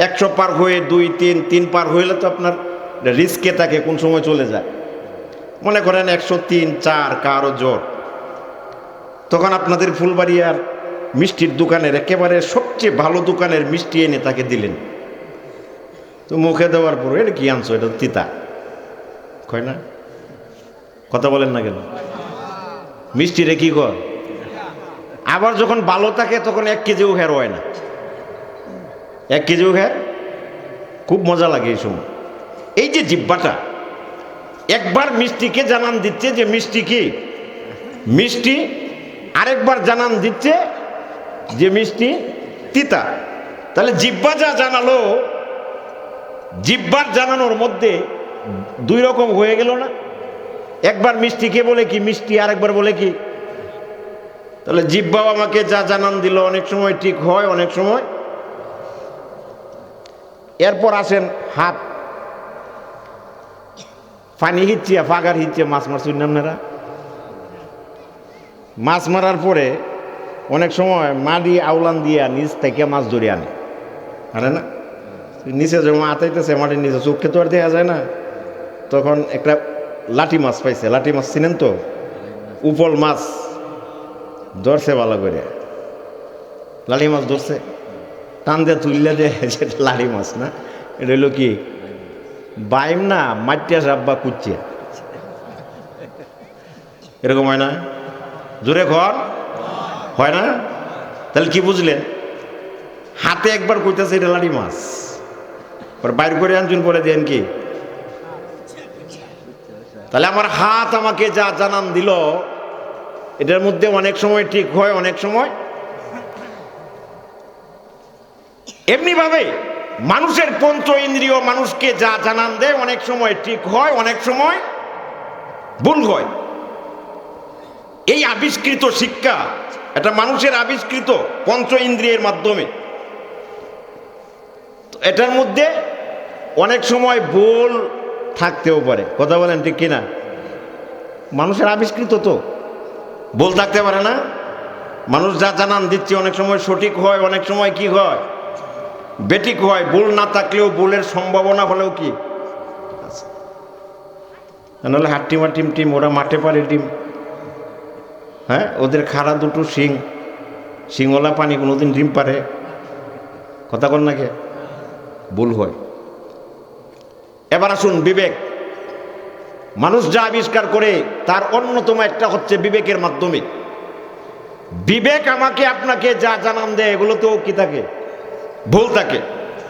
100 পার হয়ে 2, 3 পার হইলে তো আপনার রিস্কে থাকে কোন সময় চলে যায়। মনে করেন 103, 4 কারো জোর, তখন আপনাদের ফুলবাড়িয়ার মিষ্টির দোকানের একেবারে সবচেয়ে ভালো দোকানের মিষ্টি এনে তাকে দিলেন। তো মুখে দেওয়ার পর এটা কি আনছো, এটা তিতা কয় না? কথা বলেন না কেন? মিষ্টি রে কি কর। আবার যখন ভালো থাকে তখন 1 কেজিও ঘের হয় না, 1 কেজিও ঘের। খুব মজা লাগে এই সময়। এই যে জিহ্বাটা একবার মিষ্টিকে জানান দিচ্ছে যে মিষ্টি কি মিষ্টি, আরেকবার জানান দিচ্ছে যে মিষ্টি তিতা। তাহলে জিহ্বা যা জানালো, জিহ্বার জানানোর মধ্যে 2 রকম হয়ে গেল না? একবার মিষ্টিকে বলে কি মিষ্টি, আরেকবার বলে কি। তাহলে জিহ্বাও আমাকে যা জানান দিল, অনেক সময় ঠিক হয়, অনেক সময়। এরপর আসেন হাত, পানি হিচ্ছিয়া ফাগার হিচ্ছে মাছ মারছেন আপনারা? মাছ মারার পরে অনেক সময় মাটি আউলান দিয়া নিচ থেকে মাছ ধরে আনে না? নিচে যখন আতাইতেছে মাটির নিচে চোখে তো আর দেখা যায় না, তখন একটা লাঠি মাছ পাইছে। লাঠি মাছ চিনেন তো? উপল মাছ ধরছে ভালো করে, লাঠি মাছ ধরছে, টান দিয়ে তুললে যে সেটা লাঠি মাছ না, এটা হইল কি বাইম না মাটিয়া সাপ বা কুচিয়া, এরকম হয় না? জোরে ঘর হয় না? তাহলে কি বুঝলেন? হাতে একবার কইতেছে এটা লাঠি মাছ, বাইর করে আনছুন পরে দেন কি। তাহলে আমার হাত আমাকে যা জানান দিল, এটার মধ্যে অনেক সময় ঠিক হয়, অনেক সময়। এমনি ভাবে মানুষের পঞ্চ ইন্দ্রিয় মানুষকে যা জানান দেয়, অনেক সময় ঠিক হয়, অনেক সময় ভুল হয়। এই আবিষ্কৃত শিক্ষা, এটা মানুষের আবিষ্কৃত পঞ্চ ইন্দ্রিয়ের মাধ্যমে। এটার মধ্যে অনেক সময় ভুল থাকতেও পারে। কথা বলেন ঠিক কিনা? মানুষের আবিষ্কৃত তো ভুল থাকতে পারে না? মানুষ যা জানান দিচ্ছে অনেক সময় সঠিক হয়, অনেক সময় কি হয় বেঠিক হয়। ভুল না থাকলেও ভুলের সম্ভাবনা হলেও কি নাহলে হাট্টিমা টিম টিম, ওরা মাঠে পারে টিম। হ্যাঁ, ওদের খাড়া দুটো শিংওয়ালা পানি কোনোদিন ডিম পারে? কথা কন নাকি? ভুল হয়। এবার আসুন বিবেক। মানুষ যা আবিষ্কার করে তার অন্যতম একটা হচ্ছে বিবেকের মাধ্যমে। বিবেক আমাকে আপনাকে যা জানান দেয় এগুলোতেও কি থাকে? ভুল থাকে।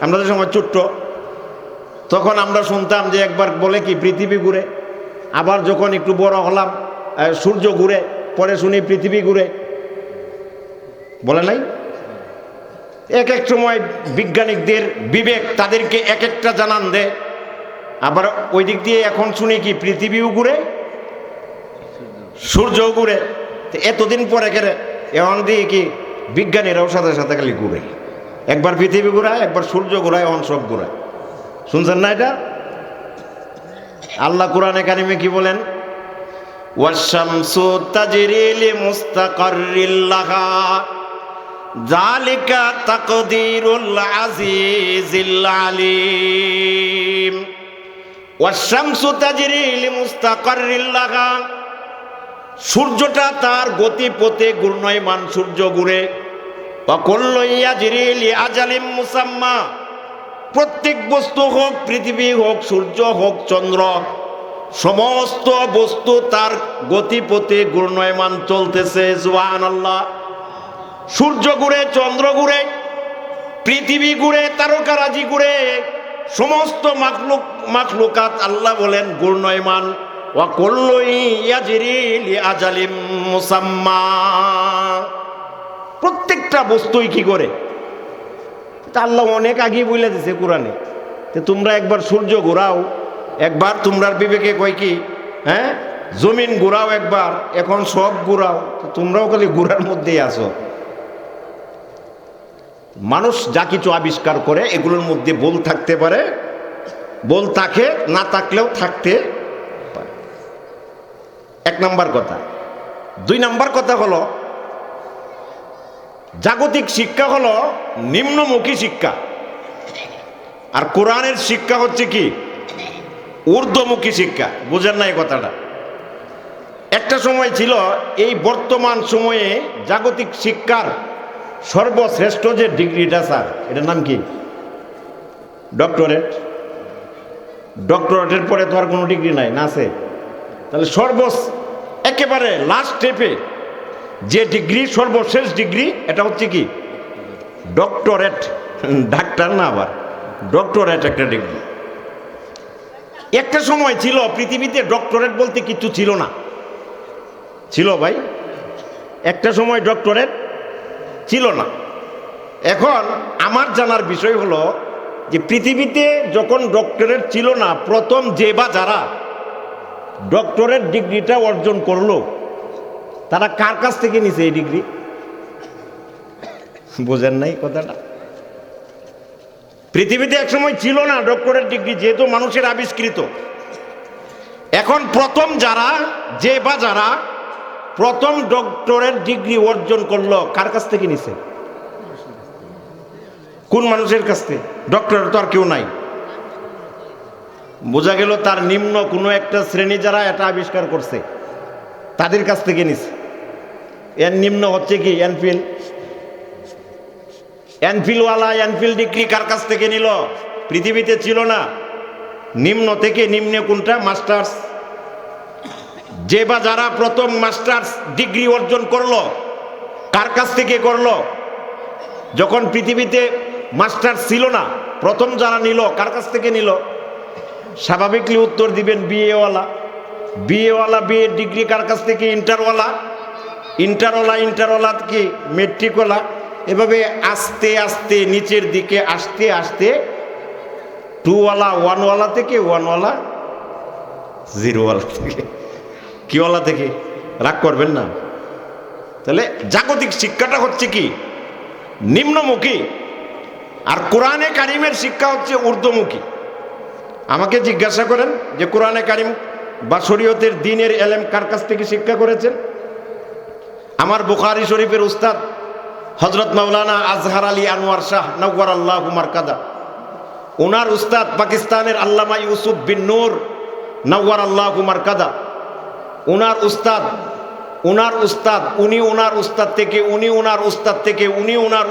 আমরা যে সময় ছোট্ট তখন আমরা শুনতাম যে একবার বলে কি পৃথিবী ঘুরে, আবার যখন একটু বড় হলাম সূর্য ঘুরে, পরে শুনি পৃথিবী ঘুরে। বলে নাই? এক এক সময় বিজ্ঞানিকদের বিবেক তাদেরকে এক একটা জানান দেয়। আবার ওই দিক দিয়ে এখন শুনি কি পৃথিবীও ঘুরে, সূর্যও ঘুরে। এতদিন পরে কেড়ে এখন দিয়ে কি বিজ্ঞানীরাও সাথে সাথে খালি ঘুরে, একবার পৃথিবী ঘুরায়, একবার সূর্য ঘুরায়, অন সব ঘুরায়। শুনছেন না এটা? আল্লাহ কোরআনে কারিমে কি বলেন? ওয়াশ-শামসু তাজরি লিমুস্তাকাররিল লাহা যালিকা তাকদীরুল আজিজিল আলীম। ওয়াশ-শামসু তাজরি লিমুস্তাকাররিল লাহা, সূর্যটা তার গতিপথে ঘূর্ণয়মান, সূর্য ঘুরে। ওয়া কুল্লু ইয়াজরি লিআজালিম মুসাম্মা, প্রত্যেক বস্তু হোক, পৃথিবী হোক, সূর্য হোক, চন্দ্র, সমস্ত বস্তু তার গতিপথে ঘূর্ণয়মান চলতেছে। সুবহানাল্লাহ। সূর্য ঘুরে, চন্দ্র ঘুরে, পৃথিবী ঘুরে, তারকারাজি ঘুরে, সমস্ত মাখলুকাত আল্লাহ বলেন ঘূর্ণয়মান। ওয়া কুল্লু ইয়াজরি লিআজালিম মুসাম্মা, প্রত্যেকটা বস্তুই কি করে? তা আল্লাহ অনেক আগেই বলে দিছে কোরআনে, যে তোমরা একবার সূর্য ঘোরাও, একবার তোমরার বিবেকে কয় কি হ্যাঁ জমিন ঘোরাও একবার, এখন সব ঘোরাও, তোমরাও খালি ঘোরার মধ্যেই আছো। মানুষ যা কিছু আবিষ্কার করে এগুলোর মধ্যে ভুল থাকতে পারে, ভুল থাকে, না থাকলেও থাকতে পারে। 1 নম্বর কথা। 2 নম্বর কথা হলো জাগতিক শিক্ষা হলো নিম্নমুখী শিক্ষা। আর কোরআনের শিক্ষা হচ্ছে কি ঊর্ধ্বমুখী শিক্ষা। বুঝেন না এই কথাটা? একটা সময় ছিল, এই বর্তমান সময়ে জাগতিক শিক্ষার সর্বশ্রেষ্ঠ যে ডিগ্রিটা স্যার, এটার নাম কি? ডক্টরেট। ডক্টরেটের পরে তো আর কোনো ডিগ্রি নাই, না আছে? তাহলে একেবারে লাস্ট স্টেপে যে ডিগ্রি, সর্বশেষ ডিগ্রি, এটা হচ্ছে কি ডক্টরেট। ডাক্তার না, আবার ডক্টরেট একটা ডিগ্রি। একটা সময় ছিল পৃথিবীতে ডক্টরেট বলতে কিছু ছিল না। ছিল ভাই, একটা সময় ডক্টরেট ছিল না। এখন আমার জানার বিষয় হলো যে পৃথিবীতে যখন ডক্টরেট ছিল না, প্রথম যে বা যারা ডক্টরেট ডিগ্রিটা অর্জন করলো, তারা কার কাছ থেকে নিছে এই ডিগ্রি? বোঝেন নাই কথাটা? পৃথিবীতে একসময় ছিল না ডক্টরেট ডিগ্রি, যেহেতু মানুষের আবিষ্কৃত। এখন প্রথম যারা প্রথম ডক্টরেট ডিগ্রি অর্জন করলো, কার কাছ থেকে নিছে? কোন মানুষের কাছ থেকে? ডক্টরেট তো আর কেউ নাই। বোঝা গেল তার নিম্ন কোনো একটা শ্রেণী যারা এটা আবিষ্কার করছে, তাদের কাছ থেকে নিছে। এর নিম্ন হচ্ছে কি এনফিল। এনফিল ডিগ্রি কার কাছ থেকে নিল? পৃথিবীতে ছিল না। নিম্ন থেকে নিম্নে কোনটা? মাস্টার্স। যে বা যারা প্রথম মাস্টার্স ডিগ্রি অর্জন করলো, কার কাছ থেকে করলো? যখন পৃথিবীতে মাস্টার্স ছিল না, প্রথম যারা নিল, কার কাছ থেকে নিল? স্বাভাবিকলি উত্তর দিবেন বিএওয়ালা। বিএর ডিগ্রি কার কাছ থেকে? ইন্টারওয়ালা কি মেট্রিকওয়ালা। এভাবে আস্তে আস্তে নিচের দিকে আসতে আসতে ওয়ানওয়ালা থেকে জিরোওয়ালা থেকে কিওয়ালা থেকে, রাগ করবেন না। তাহলে জাগতিক শিক্ষাটা হচ্ছে কি নিম্নমুখী, আর কোরআনে কারিমের শিক্ষা হচ্ছে ঊর্ধ্বমুখী। আমাকে জিজ্ঞাসা করেন যে কোরআনে কারিম বা শরীয়তের দ্বীনের এলেম কার কাছ থেকে শিক্ষা করেছেন? আমার বুখারী শরীফের উস্তাদ হযরত মাওলানা আজহার আলী আনোয়ার শাহ নওয়ারাল্লাহু মারকাদা, ওনার উস্তাদ পাকিস্তানের আল্লামা ইউসুফ বিন নূর নওয়ারাল্লাহু মারকাদা, ওনার উস্তাদ উনি ওনার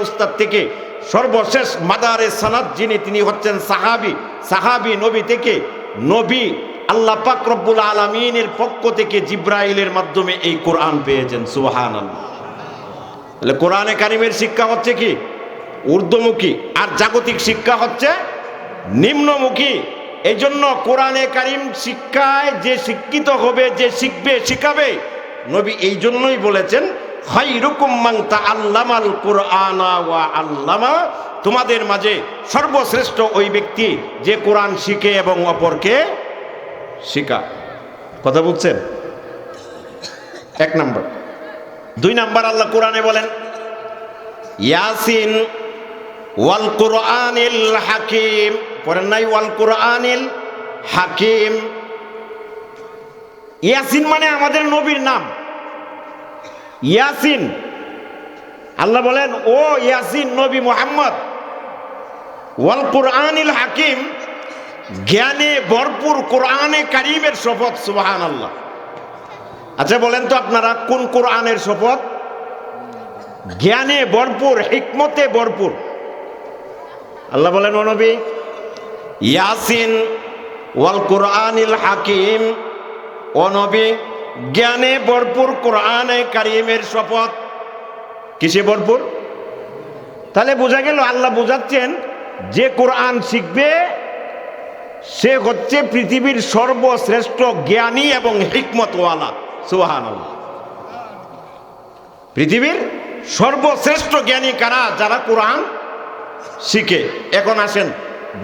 উস্তাদ থেকে সর্বশেষ মাদারে সানাদ যিনি, তিনি হচ্ছেন সাহাবী নবী থেকে নবী। আল্লাহ পাক রব্বুল আলামিনের পক্ষ থেকে জিব্রাইলের মাধ্যমে এই কোরআন পেয়েছেন। সুবহানাল্লাহ। তাহলে কোরআনে কারিমের শিক্ষা হচ্ছে কি ঊর্ধ্বমুখী, আর জাগতিক শিক্ষা হচ্ছে নিম্নমুখী। এই জন্য কোরআনে কারিম শিক্ষায় যে শিক্ষিত হবে, যে শিখবে, শিখাবে, নবী এই জন্যই বলেছেন খায়রুকুম মান তাআল্লামাল কুরআনা ওয়া আল্লামা, তোমাদের মাঝে সর্বশ্রেষ্ঠ ওই ব্যক্তি যে কোরআন শিখে এবং অপরকে শেখায়। কথা বুঝছেন? এক নাম্বার। দুই নাম্বার, আল্লাহ কোরআনে বলেন ইয়াসিন ওয়াল কুরআনিল হাকিম। পড়েন নাই ওয়াল কুরআনিল হাকিম? ইয়াসিন মানে আমাদের নবীর নাম। ইয়াসিন, আল্লাহ বলেন ও ইয়াসিন নবী মুহাম্মদ। ওয়াল কুরআনিল হাকিম, জ্ঞানে ভরপুর কোরআনে কারিমের শপথ। সুবহানাল্লাহ। আচ্ছা বলেন তো আপনারা কোন কোরআনের শপথ? জ্ঞানে ভরপুর, হিকমতে ভরপুর। আল্লাহ বলেন ও নবী ইয়াসিন ওয়াল কুরআনিল হাকিম, ও নবী জ্ঞানে ভরপুর কোরআনে কারিমের শপথ। কিসে ভরপুর? তাহলে বোঝা গেল আল্লাহ বোঝাচ্ছেন যে কোরআন শিখবে সে হচ্ছে পৃথিবীর সর্বশ্রেষ্ঠ জ্ঞানী এবং হিকমতওয়ালা। সুবহানাল্লাহ। পৃথিবীর সর্বশ্রেষ্ঠ জ্ঞানী কারা? যারা কোরআন শিখে। এখন আসেন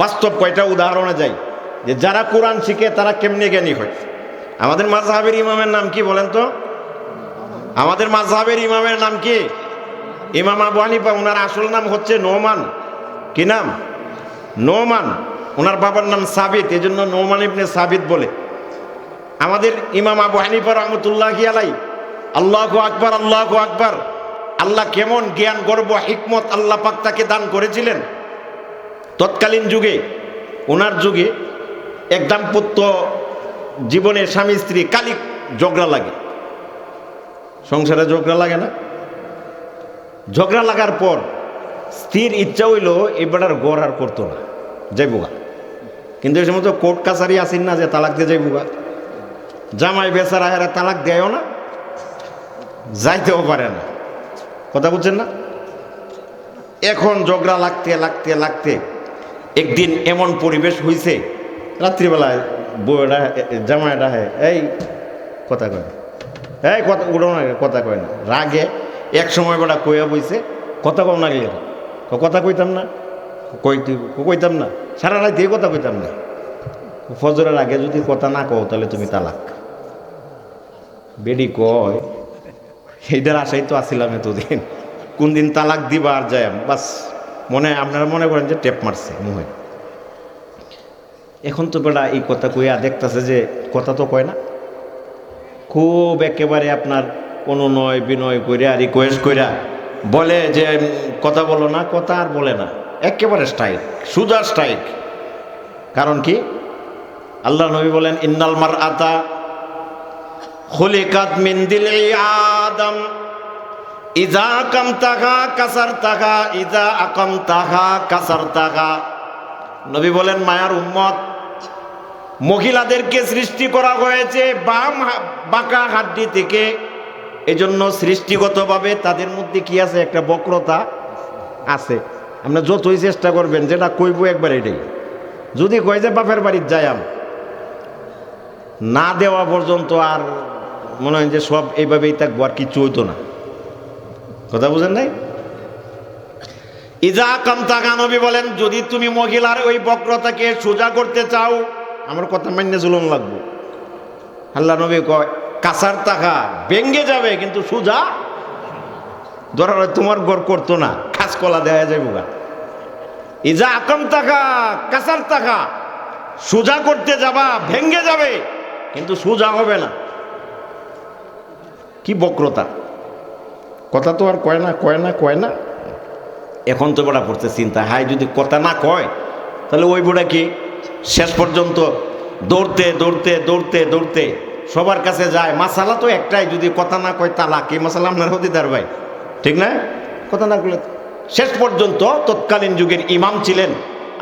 বাস্তব কয়টা উদাহরণে যাই যে যারা কোরআন শিখে তারা কেমনে জ্ঞানী হয়। আমাদের মাযহাবের ইমামের নাম কি বলেন তো? আমাদের মাযহাবের ইমামের নাম কি? ইমাম আবু হানিফা। ওনার আসল নাম হচ্ছে নোমান। কি নাম? নোমান। ওনার বাবার নাম সাবিত, এই জন্য নোমান ইবনে সাবিত বলে। আমাদের ইমাম আবু হানিফা রহমতুল্লাহি আলাইহি, আল্লাহু আকবার, আল্লাহু আকবার। আল্লাহ কেমন জ্ঞান, গর্ব, হিকমত আল্লাহ পাক তাকে দান করেছিলেন। তৎকালীন যুগে ওনার যুগে এক দাম্পত্য জীবনে স্বামী স্ত্রী কালি ঝগড়া লাগে, সংসারে ঝগড়া লাগে না? ঝগড়া লাগার পর স্ত্রীর ইচ্ছা হইল এবার গড় আর করতো না, যাইবুগা। কিন্তু এই সময় তো কোর্ট কাছারি আসেন না যে তালাক দিয়ে যাইবুগা। জামাই বেচারা এরা তালাক দেয়ও না, যাইতেও পারে না। কথা বুঝছেন না? এখন ঝগড়া লাগতে লাগতে লাগতে একদিন এমন পরিবেশ হইছে, রাত্রিবেলায় বউটা জামাইটা এই কথা কয়, এই কথা উঠো না, কথা কয় না। রাগে এক সময় বেটা কইয়া বইছে, কথা কম না গেলে কথা কইতাম না, কইতাম না, সারা রাত দিয়ে কথা কইতাম না। ফজরের আগে যদি কথা না কও তাহলে তুমি তালাক। বেডি কয় এইটার আশাই তো আসিলাম এতদিন, কোন দিন তালাক দিবা আর যায় বাস। আপনারা মনে করেন যে টেপ মারছে মুহে। এখন তো বেটা এই কথা কইয়া দেখতেছে যে কথা তো কয় না, খুব একেবারে আপনার অনুনয় বিনয় কইরা রিকোয়েস্ট কইরা বলে যে কথা বলো না, কথা আর বলে না, একেবারে স্ট্রাইক, সুজা স্ট্রাইক। কারণ কি? আল্লাহ নবী বলেন ইন্নাল মারআতা খুলিকাত মিন দিলি আদম ইযা আকামতাহা কাসারতাহা ইযা আকামতাহা কাসারতাহা। নবী বলেন মায়ার উম্মত, মহিলাদেরকে সৃষ্টি করা হয়েছে বাম বাঁকা হাড্ডি থেকে। এজন্য সৃষ্টিগতভাবে তাদের মধ্যে কি আছে? একটা বক্রতা আছে। আপনি যতই চেষ্টা করবেন, যেটা কইব একবার এটাই। যদি কয় যে বাপের বাড়ির যাইয়াম, না দেওয়া পর্যন্ত আর মনে হয় যে সব এইভাবেই থাকবো, আর কিছু হইতো না। কথা বুঝেন নাই? ইজা কামতাকা, নবী বলেন যদি তুমি মহিলার ওই বক্রতাকে সোজা করতে চাও, আমার কথা মান্য জুলুম লাগবো। আল্লাহ নবী কয় কাসার টাকা ভেঙ্গে যাবে, কিন্তু সোজা ধরার তোমার গড় করতো না, খাস কলা দেওয়া যাইব গা। ইজা আকাম টাকা কাসার টাকা, সোজা করতে যাবা ভেঙ্গে যাবে, কিন্তু সোজা হবে না। কি বক্রতা! কথা তো আর কয় না, কয় না, কয় না। এখন তো বড়া পড়ছে চিন্তা, হাই যদি কথা না কয় তাহলে ওই বুড়া কি শেষ পর্যন্ত দৌড়তে দৌড়তে দৌড়তে দৌড়তে সবার কাছে যায়। মাসালা তো একটাই, যদি কথা না কয় তালাক। এই মাসালা আপনার হদিদার ভাই, ঠিক না? কথা না কলে শেষ পর্যন্ত তৎকালীন যুগের ইমাম ছিলেন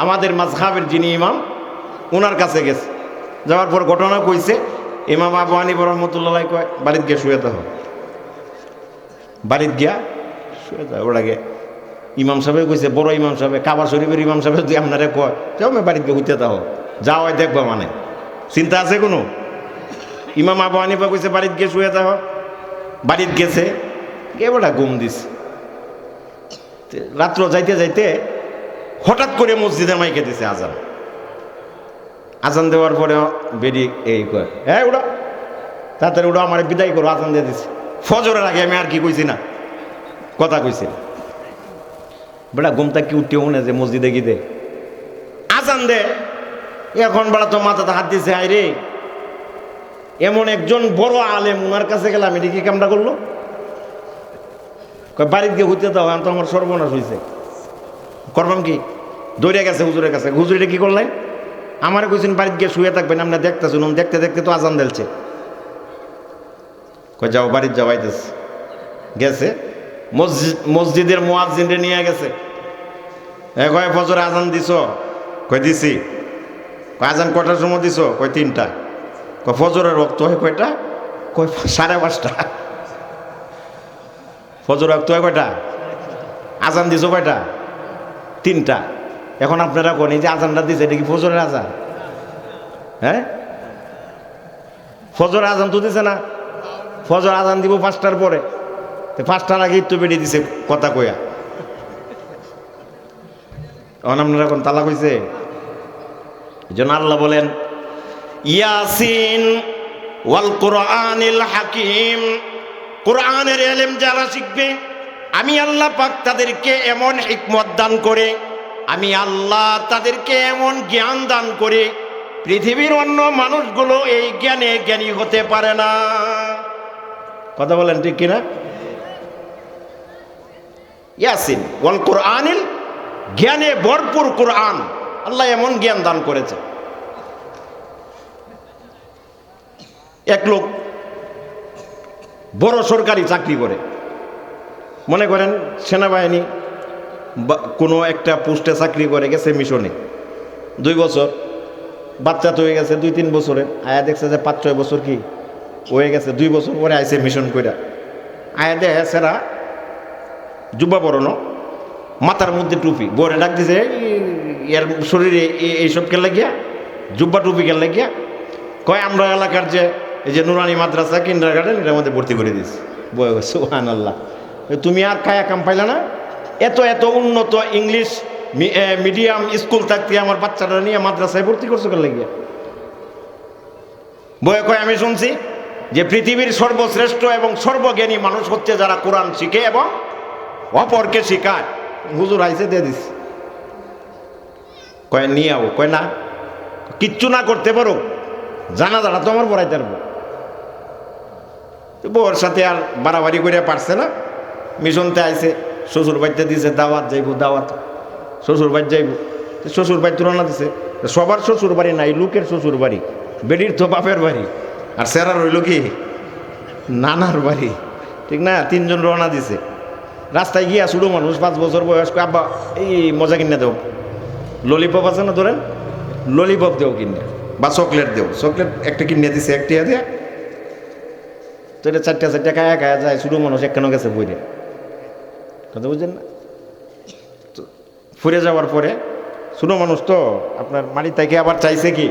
আমাদের মাযহাবের যিনি ইমাম, ওনার কাছে গেছে। যাওয়ার পর ঘটনা কইছে, ইমাম আবু হানিফা রাহমাতুল্লাহ কয় বাড়িতে গিয়ে শুয়ে থাকো, বাড়িতে গিয়া শুয়ে থাকো। ওটাকে ইমাম সাহেব কইছে, বড় ইমাম সাহেব, কাবা শরীফের ইমাম সাহেব যদি আপনারে কয় যাও আমি বাড়িতে গিয়ে হইতে থাকো, যাও দেখবা, মানে চিন্তা আছে কোনো? ইমাম আবু হানিফা কইছে বাড়িতে গিয়ে শুয়ে থাকো, বাড়িতে গেছে, গিয়ে বড়া ঘুম দিছে। রাত্র যাইতে যাইতে হঠাৎ করে মসজিদে মাইকে দিছে আজান। আজান দেওয়ার পরে বেরিয়ে এই কয়, হ্যাঁ ওটা তাড়াতাড়ি ওটা আমার বিদায় করো, আজান দিয়ে দিছে। ফজরের আগে আমি আর কি কইছি না, কথা কইছি না। বেটা ঘুমটা কি উঠতেও না যে মসজিদে গিয়ে আজান দে। এখন বেড়া তো মাথাতে হাত দিছে, আই রে এমন একজন বড় আলেম, ওনার কাছে গেলাম, এটা কি কামটা করলো? বাড়িতে গিয়ে হইতে দাও, তো আমার সর্বনাশ হয়েছে, করবাম কি? দৌড়ে গেছে হুজুরের কাছে। হুজুরে কি করলেন? আমার কইছেন বাড়িতে গিয়ে শুয়ে থাকবেন, আমরা দেখতেছি। দেখতে দেখতে তো আজান দিলছে। কই যাও বাড়িতে যাওয়াইতেছে। গেছে মসজিদের মুয়াজ্জিনরে নিয়ে গেছে। কয় ফজরে আজান দিছ? কই দিছি। আজান কয়টার সময় দিছ? কয় 3টা। কয় ফজরের রক্ত হয় কয়টা? কয় 5:30। ফজর রক্ত হয় কয়টা? আজান দিছ কয়টা? 3টা। এখন আপনারা কোন এই যে আজানটা দিছে, এটা কি ফজরের আজান? হ্যাঁ, ফজর আজান তো দিছে না। ফজর আজান দিব 5টার পরে, 5টার আগে তো বেরিয়ে দিছে কথা কইয়া। এখন আপনারা এখন তালাক হইছে। এই জন্য আল্লাহ বলেন ইয়াসিন ওয়াল কুরআনিল হাকিম, কোরআনের ইলম যারা শিখবে আমি আল্লাহ পাক তাদেরকে এমন হিকমত দান করে, আমি আল্লাহ তাদেরকে এমন জ্ঞান দান করে, পৃথিবীর অন্য মানুষগুলো এই জ্ঞানে জ্ঞানী হতে পারে না। কথা বলেন ঠিক কিনা? ইয়াসিন ওয়াল কুরআনিল, জ্ঞানে ভরপুর কোরআন। আল্লাহ এমন জ্ঞান দান করেছে। এক লোক বড় সরকারি চাকরি করে, মনে করেন সেনাবাহিনী বা কোনো একটা পোস্টে চাকরি করে, গেছে মিশনে 2 বছর, বাচ্চা তো হয়ে গেছে 2-3 বছরের, আয়া দেখছে যে 5-6 বছর কি হয়ে গেছে, 2 বছর পরে আইসে মিশন কইরা, আয়া দেখে সেরা জুব্বা পরনো, মাথার মধ্যে টুপি, বরে ডাক দিছে এর শরীরে এইসব কে লাগিয়া, জুব্বা টুপি কে লাগিয়া, কয় আমরা এলাকার যে এই যে নুরানি মাদ্রাসা কিন্ডার গার্ডেন এটার মধ্যে ভর্তি করে দিস। সুবহানাল্লাহ, তুমি আর কায়া কাম পাইলা না? এত এত উন্নত ইংলিশ মিডিয়াম স্কুল থাকতে আমার বাচ্চাটা নিয়ে মাদ্রাসায় ভর্তি করছো কেন লাগিয়া? বয়ে কয় আমি শুনছি যে পৃথিবীর সর্বশ্রেষ্ঠ এবং সর্বজ্ঞানী মানুষ হচ্ছে যারা কোরআন শিখে এবং অপরকে শিখায়। হুজুর আইসে দিয়ে দিস, কয় নিয়ে আও, কয় না কিচ্ছু না করতে পারো, জানাজাটা তো আমার পড়াইতে পারবো। বউর সাথে আর বাড়াবাড়ি করে পারছে না, মিশনতে আইসে, শ্বশুর বাড়িতে দিছে দাওয়াত, যাইব দাওয়াত, শ্বশুর বাড়ি যাইব, শ্বশুর বাড়ি তুলনা দিছে, সবার শ্বশুর বাড়ি নাই, লোকের শ্বশুর বাড়ি, বেডির তো বাপের বাড়ি, আর সেরা রইল কি নানার বাড়ি, ঠিক না? 3 জন রওনা দিছে। রাস্তায় গিয়া ছোটো মানুষ 5 বছর বয়স, আব্বা এই মজা কিনে দেও, ললিপপ আছে না ধরেন, ললিপপ দেও কিনে, বা চকলেট দেও, চকলেট একটা কিনে দিছে, একটা দিয়ে তো এটা 4টা খায়া খায়া যায়, ছোটো মানুষ একখানো গেছে বইরে, কথা বুঝছেন না? তো ফুরে যাওয়ার পরে ছোটো মানুষ তো আপনার মাড়ি থেকে আবার চাইছে কি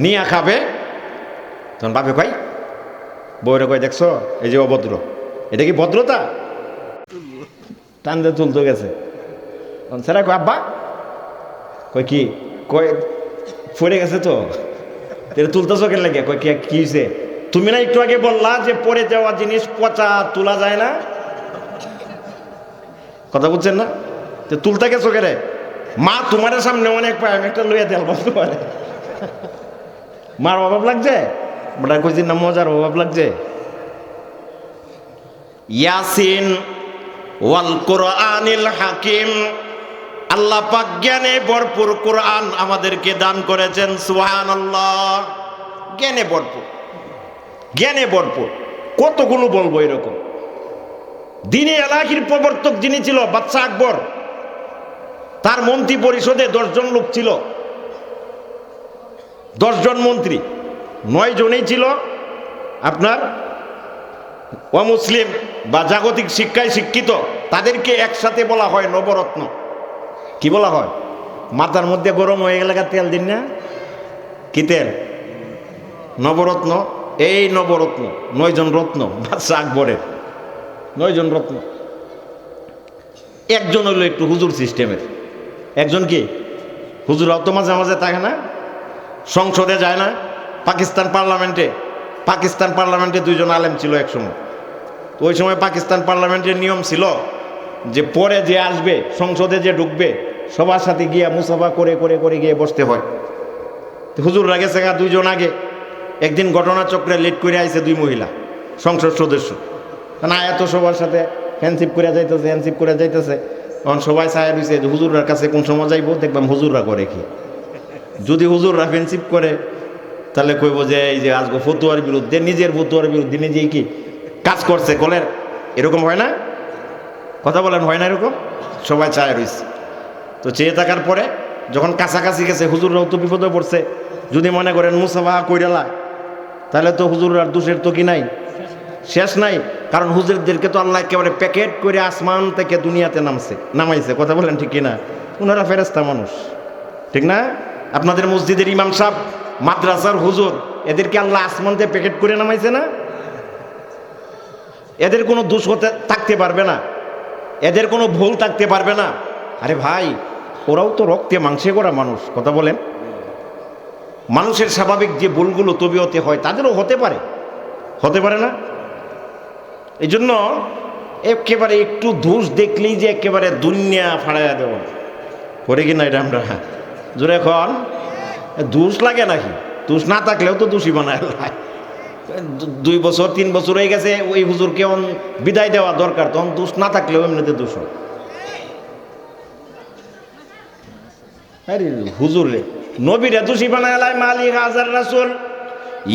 নিয়া খাবে, তখন বাপে কয়, বউরে কয় দেখছো এই যে অভদ্র, এটা কি ভদ্রতা? টান দিয়ে তুলতে গেছে, সেরা কয় আব্বা, কয় কি, কয় ফুরে গেছে তো এটা তুলতেছো কেন লাগে? কয় কি হয়েছে? তুমি না একটু আগে বললা যে পরে যাওয়া জিনিস পচা তোলা যায় না, কথা বুঝছেন না? যে তুলতে গেছো কে রে? মা তোমার সামনে অনেক পায়, আমি একটা লইয়া দেওয়া বলতে পারে, মার অভাব লাগছে, বড় কইছি না মজার অভাব লাগছে। ইয়াসিন ওয়াল কোরআনিল হাকিম, আল্লাহ পাক জ্ঞানে ভরপুর কোরআন আমাদেরকে দান করেছেন, সুবহানাল্লাহ। জ্ঞানে ভরপুর, জ্ঞানে ভরপুর, কতগুলো বলবো এরকম। দ্বীনে এলাহির প্রবর্তক যিনি ছিল বাদশাহ আকবর, তার মন্ত্রী পরিষদে 10 জন লোক ছিল, 10 জন মন্ত্রী, 9 জনেই ছিল আপনার অমুসলিম বা জাগতিক শিক্ষায় শিক্ষিত, তাদেরকে একসাথে বলা হয় নবরত্ন। কি বলা হয়? মাথার মধ্যে গরম হয়ে গেলে তেল দিন না, কি তেল? নবরত্ন। এই নবরত্ন, 9 জন রত্ন বাদশাহ আকবরের, 9 জন রত্ন। একজন হইল একটু হুজুর সিস্টেমের, একজন কি হুজুরাও তো মাঝে মাঝে থাকে না, সংসদে যায় না, পাকিস্তান পার্লামেন্টে 2 জন আলেম ছিল একসময়। ওই সময় পাকিস্তান পার্লামেন্টের নিয়ম ছিল যে পরে যে আসবে, সংসদে যে ঢুকবে, সবার সাথে গিয়া মুসাফা করে করে করে গিয়ে বসতে হয়। হুজুররা গেছে 2 জন আগে, একদিন ঘটনাচক্রে লেট করে আইছে 2 মহিলা সংসদ সদস্য, না এত সবার সাথে হ্যান্ডশিপ করে যাইতেছে, তখন সবাই চায় রয়েছে যে হুজুররার কাছে কোন সময় যাইব, দেখবাম হুজুররা করে কি। যদি হুজুররা ফ্রেন্ডশিপ করে তাহলে কইব যে এই যে আজকে ফতুয়ার বিরুদ্ধে, নিজের ফতুয়ার বিরুদ্ধে নিজেই কি কাজ করছে কলের, এরকম হয় না? কথা বলেন, হয় না এরকম? সবাই চায় রয়েছে। তো চেয়ে থাকার পরে যখন কাছাকাছি গেছে, হুজুররাও তো বিপদে পড়ছে, যদি মনে করেন মুসাফা কইরালা, তাহলে তো হুজুরার দোষের তো কি নাই, শেষ নাই। কারণ হুজুরদেরকে তো আল্লাহ একেবারে প্যাকেট করে আসমান থেকে দুনিয়াতে নামাইছে, কথা বলেন ঠিক কিনা? ওনারা ফেরেশতা মানুষ, ঠিক না? আপনাদের মসজিদের ইমাম সাহেব, মাদ্রাসার হুজুর, এদেরকে আল্লাহ আসমান থেকে প্যাকেট করে নামাইছে না? এদের কোনো দোষ থাকতে পারবে না, এদের কোনো ভুল থাকতে পারবে না। আরে ভাই, ওরাও তো রক্তে মাংসে করা মানুষ, কথা বলেন। মানুষের স্বাভাবিক যে ভুলগুলো তবিয়তে হয়, তাদেরও হতে পারে না? এই জন্য একেবারে একটু দোষ দেখলেই যে একেবারে দুনিয়া ফাড়াইয়া দেব, করে কিনা এটা আমরা জোরে এখন দোষ লাগে নাকি? দোষ না থাকলেও তো দোষী বানায়। 2 বছর 3 বছর হয়ে গেছে, ওই হুজুরকে বিদায় দেওয়া দরকার, তখন দোষ না থাকলেও এমনিতে দোষ হয়। আরে হুজুর রে, নবীরে দোষী বানায় মালি হাজার রাসূল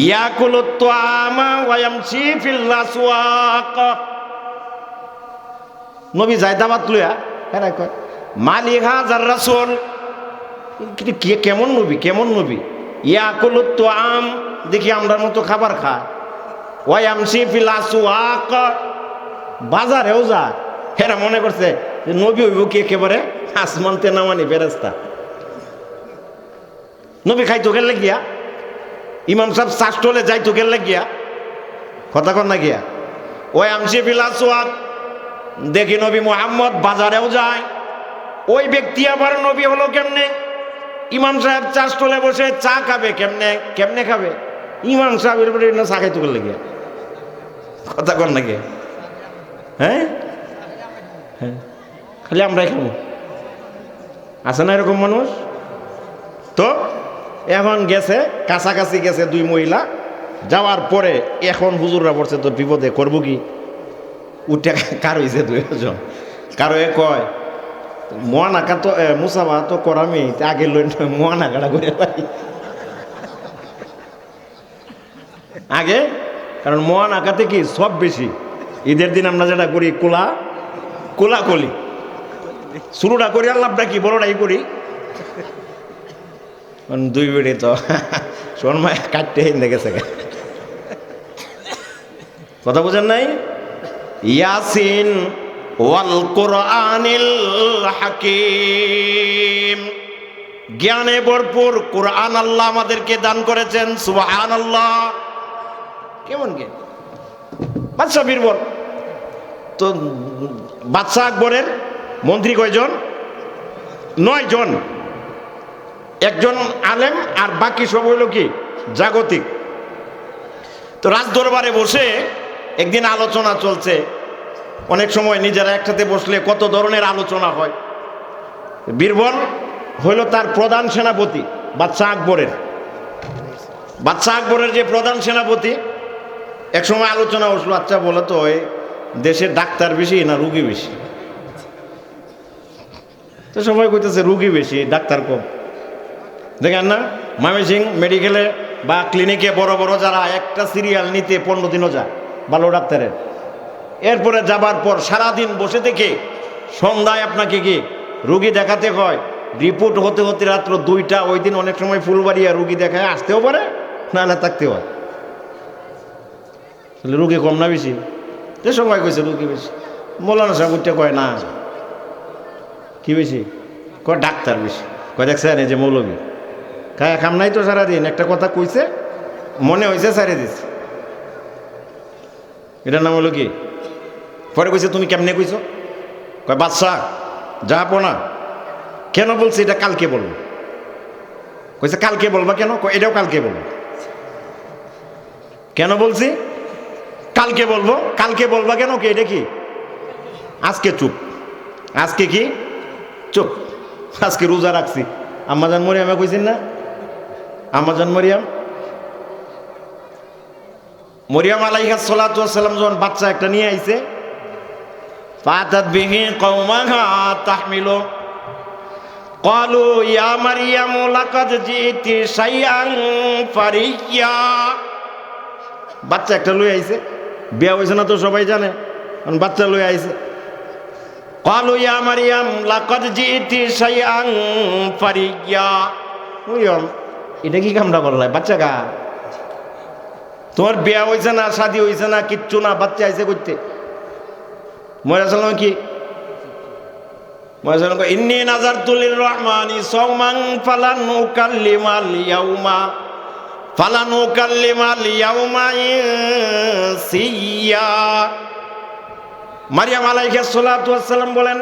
ইয়াকুলুত তাআমা ওয়া ইয়ামশি ফিল আসওয়াক। নবী যায় দাওয়াত লইয়া, এরা কয় মালি হাজার রাসূল, কেমন নবী, কেমন নবী? ইয়াকুলুত তাআম, দেখি আমরার মতো খাবার খায়, ওয়া ইয়ামশি ফিল আসওয়াক, বাজারেও যায়। এরা মনে করছে যে নবী হইব কি একেবারে আসমানতে নামানি ফেরেশতা। নবী খাইতো গেল গিয়া, ইমাম সাহেব চাষটলে যাইতো গেল গিয়া, কথা কন না গিয়া, ওই আমসি বিলাসওয়াক, দেখি নবী মুহাম্মদ বাজারেও যায়। ওই ব্যক্তি আবার নবী হলো কেমনে? ইমাম সাহেব চাষটলে বসে চা খাবে কেমনে? কেমনে খাবে? ইমাম সাহেবের উপরে চা খাইতো গেল গিয়া, কথা কন না গিয়া। হ্যাঁ হ্যাঁ, খালি আমরাই খাবো, আছে না এরকম মানুষ? তো এখন গেছে, কাছাকাছি গেছে দুই মহিলা, যাওয়ার পরে এখন হুজুররা পড়ছে তো বিপদে, করবো কি? উঠে কার হয়েছে দুজন, কারো এ কয় মোয়ানাকা তো মুসাফা তো করামি, আগে লই মোয়ানাকাটা করে পাই আগে, কারণ মোয়ানাকাতে কি সব বেশি। ঈদের দিন আমরা যেটা করি কোলাকলি, শুরুটা করি আল্লাহটা কি বড়টাই করি, দুই বেড়ে তো সোনমায় কাটতে হিন্দে গেছে, কথা বোঝেন নাই? ইয়াসিন ওয়াল কোরআনিল হাকিম, জ্ঞানে ভরপুর কোরআন আল্লাহ আমাদেরকে দান করেছেন, সুবহানাল্লাহ। কেমন জ্ঞান? বাদশাহ বীরবল তো, বাদশাহ আকবরের মন্ত্রী কয়জন? 9 জন, একজন আলেম আর বাকি সব হইল কি জাগতিক। তো রাজ দরবারে বসে একদিন আলোচনা চলছে। অনেক সময় নিজেরা একসাথে বসলে কত ধরনের আলোচনা হয়। বীরবল হইল তার প্রধান সেনাপতি, বাদশাহ আকবরের যে প্রধান সেনাপতি। এক সময় আলোচনা বসলো, আচ্ছা বলো তো ওই দেশের ডাক্তার বেশি না রুগী বেশি? তো সবাই কইতেছে রুগী বেশি, ডাক্তার কম। দেখেন না ময়মনসিং মেডিকেলে বা ক্লিনিকে বড় বড় যারা একটা সিরিয়াল নিতে 15 দিনও যায় ভালো ডাক্তারের, এরপরে যাবার পর সারাদিন বসে থেকে সন্ধ্যায় আপনাকে কি রুগী দেখাতে হয়, রিপোর্ট হতে হতে রাত্র 2টা। ওই দিন অনেক সময় ফুলবাড়িয়া রুগী দেখায় আসতেও পারে, নাহলে থাকতেও হয়। তাহলে রুগী কম না বেশি? যে সবাই কইছে রুগী বেশি। মৌলানা সাহেব উঠতে কয় না কি বেশি, কয় ডাক্তার বেশি। কয় দেখছেন এই যে মৌলবী খায় খাম নাই তো সারাদিন, একটা কথা কইছে মনে হয়েছে সারে দিছে, এটার নাম হলো কি? পরে কইছে তুমি কেমনে কইছো? কয় বাদশাহ যাবো না। কেন বলছি? এটা কালকে বলবো। কইছে কালকে বলবা কেন? এটাও কালকে বলবো। কেন বলছি কালকে বলবো? কালকে বলবা কেন? কি এটা কি আজকে চুপ, আজকে কি চুপ, আজকে রোজা রাখছি। আম্মাজান মরিয়ামে কইছেন না, আম্মাজান মরিয়াম আলাইহিস সালাতু ওয়াস সালাম যখন বাচ্চা একটা নিয়ে আইছে, ফাতাত বিহি কওমাহা তাহমিলু ক্বালু ইয়া মারইয়াম লাকাদ জিতি শাইআন ফারিয়া। বাচ্চা একটা লই আইছে, বিয়া হইছে না তো সবাই জানে, কারণ বাচ্চা লই আইছে। ক্বালু ইয়া মারইয়াম লাকাদ জিতি শাইআন ফারিয়া। মরিয়ম এটা কি কামটা করলাই? বাচ্চা কা তোমার বিয়া হয়েছে না, শাদী হয়েছে না, কিচ্ছু না, বাচ্চা আইসে করতে। ময়রা সালাম কি ইন্নী নাযারতু লির-রাহমানি সাওমান ফালান উকাল্লিমাল ইয়াউমা ইনসিয়া। মারইয়াম আলাইহিস সালাতু ওয়াস সালাম বলেন,